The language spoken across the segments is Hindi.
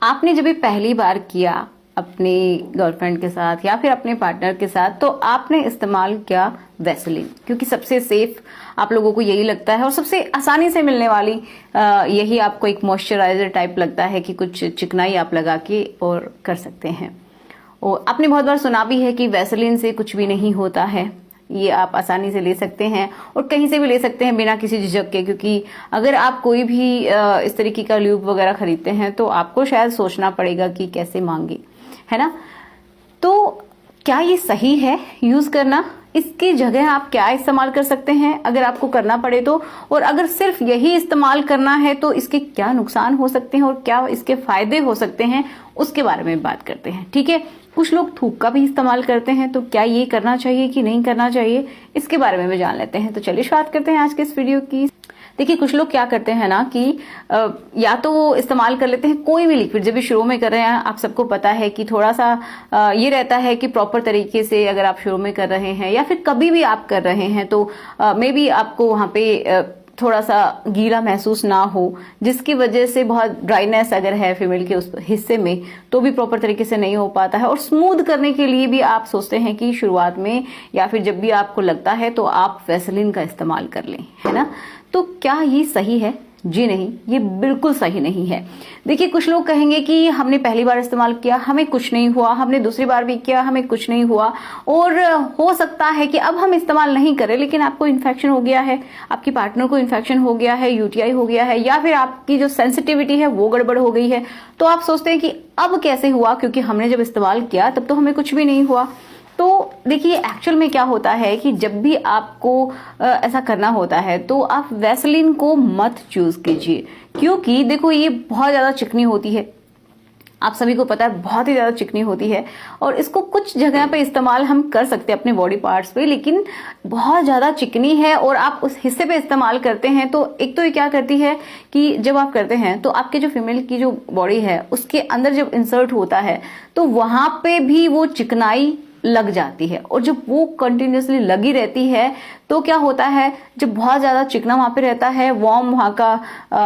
आपने जब ये पहली बार किया अपनी गर्लफ्रेंड के साथ या फिर अपने पार्टनर के साथ, तो आपने इस्तेमाल किया वैसलीन, क्योंकि सबसे सेफ आप लोगों को यही लगता है और सबसे आसानी से मिलने वाली यही आपको एक मॉइस्चराइजर टाइप लगता है कि कुछ चिकनाई आप लगा के और कर सकते हैं। और आपने बहुत बार सुना भी है कि वैसलीन से कुछ भी नहीं होता है, ये आप आसानी से ले सकते हैं और कहीं से भी ले सकते हैं बिना किसी झिझक के, क्योंकि अगर आप कोई भी इस तरीके का ल्यूब वगैरह खरीदते हैं तो आपको शायद सोचना पड़ेगा कि कैसे मांगे, है ना। तो क्या ये सही है यूज करना? इसकी जगह आप क्या इस्तेमाल कर सकते हैं अगर आपको करना पड़े तो, और अगर सिर्फ यही इस्तेमाल करना है तो इसके क्या नुकसान हो सकते हैं और क्या इसके फायदे हो सकते हैं, उसके बारे में बात करते हैं। ठीक है, कुछ लोग थूक का भी इस्तेमाल करते हैं, तो क्या ये करना चाहिए कि नहीं करना चाहिए, इसके बारे में भी जान लेते हैं। तो चलिए शुरुआत करते हैं आज के इस वीडियो की। देखिए, कुछ लोग क्या करते हैं ना कि या तो वो इस्तेमाल कर लेते हैं कोई भी लिक्विड, जब भी शुरू में कर रहे हैं आप सबको पता है कि थोड़ा सा ये रहता है कि प्रॉपर तरीके से अगर आप शुरू में कर रहे हैं या फिर कभी भी आप कर रहे हैं तो मे बी आपको वहां पे थोड़ा सा गीला महसूस ना हो, जिसकी वजह से बहुत ड्राइनेस अगर है फीमेल के उस हिस्से में तो भी प्रॉपर तरीके से नहीं हो पाता है। और स्मूथ करने के लिए भी आप सोचते हैं कि शुरुआत में या फिर जब भी आपको लगता है तो आप वैसलीन का इस्तेमाल कर लें, है ना। तो क्या ये सही है? जी नहीं, ये बिल्कुल सही नहीं है। देखिए, कुछ लोग कहेंगे कि हमने पहली बार इस्तेमाल किया हमें कुछ नहीं हुआ, हमने दूसरी बार भी किया हमें कुछ नहीं हुआ, और हो सकता है कि अब हम इस्तेमाल नहीं करें लेकिन आपको इन्फेक्शन हो गया है, आपकी पार्टनर को इन्फेक्शन हो गया है, यूटीआई हो गया है, या फिर आपकी जो सेंसिटिविटी है वो गड़बड़ हो गई है। तो आप सोचते हैं कि अब कैसे हुआ, क्योंकि हमने जब इस्तेमाल किया तब तो हमें कुछ भी नहीं हुआ। तो देखिए, एक्चुअल में क्या होता है कि जब भी आपको ऐसा करना होता है तो आप वैसलीन को मत चूज कीजिए, क्योंकि देखो ये बहुत ज्यादा चिकनी होती है, आप सभी को पता है बहुत ही ज्यादा चिकनी होती है। और इसको कुछ जगह पे इस्तेमाल हम कर सकते हैं अपने बॉडी पार्ट्स पे, लेकिन बहुत ज्यादा चिकनी है और आप उस हिस्से पे इस्तेमाल करते हैं तो एक तो ये क्या करती है कि जब आप करते हैं तो आपके जो फीमेल की जो बॉडी है उसके अंदर जब इंसर्ट होता है तो वहां पे भी वो चिकनाई लग जाती है, और जब वो कंटिन्यूअसली लगी रहती है तो क्या होता है, जब बहुत ज्यादा चिकना वहां पे रहता है, वार्म वहां का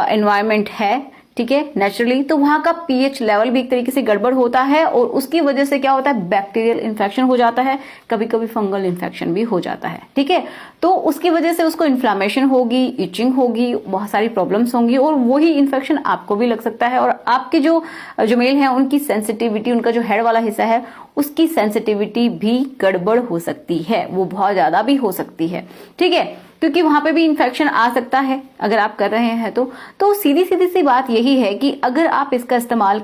एनवायरनमेंट है, ठीक है, नेचुरली, तो वहां का पीएच लेवल भी एक तरीके से गड़बड़ होता है और उसकी वजह से क्या होता है, बैक्टीरियल इन्फेक्शन हो जाता है, कभी कभी फंगल इन्फेक्शन भी हो जाता है। ठीक है, तो उसकी वजह से उसको इन्फ्लामेशन होगी, इचिंग होगी, बहुत सारी प्रॉब्लम्स होंगी और वही इन्फेक्शन आपको भी लग सकता है। और आपके जो मेल है उनकी सेंसिटिविटी, उनका जो हेड वाला हिस्सा है उसकी सेंसिटिविटी भी गड़बड़ हो सकती है, वो बहुत ज्यादा भी हो सकती है। ठीक है, क्योंकि वहां पे भी इन्फेक्शन आ सकता है अगर आप कर रहे हैं तो सीधी सीधी सी बात यही है कि अगर आप इसका इस्तेमाल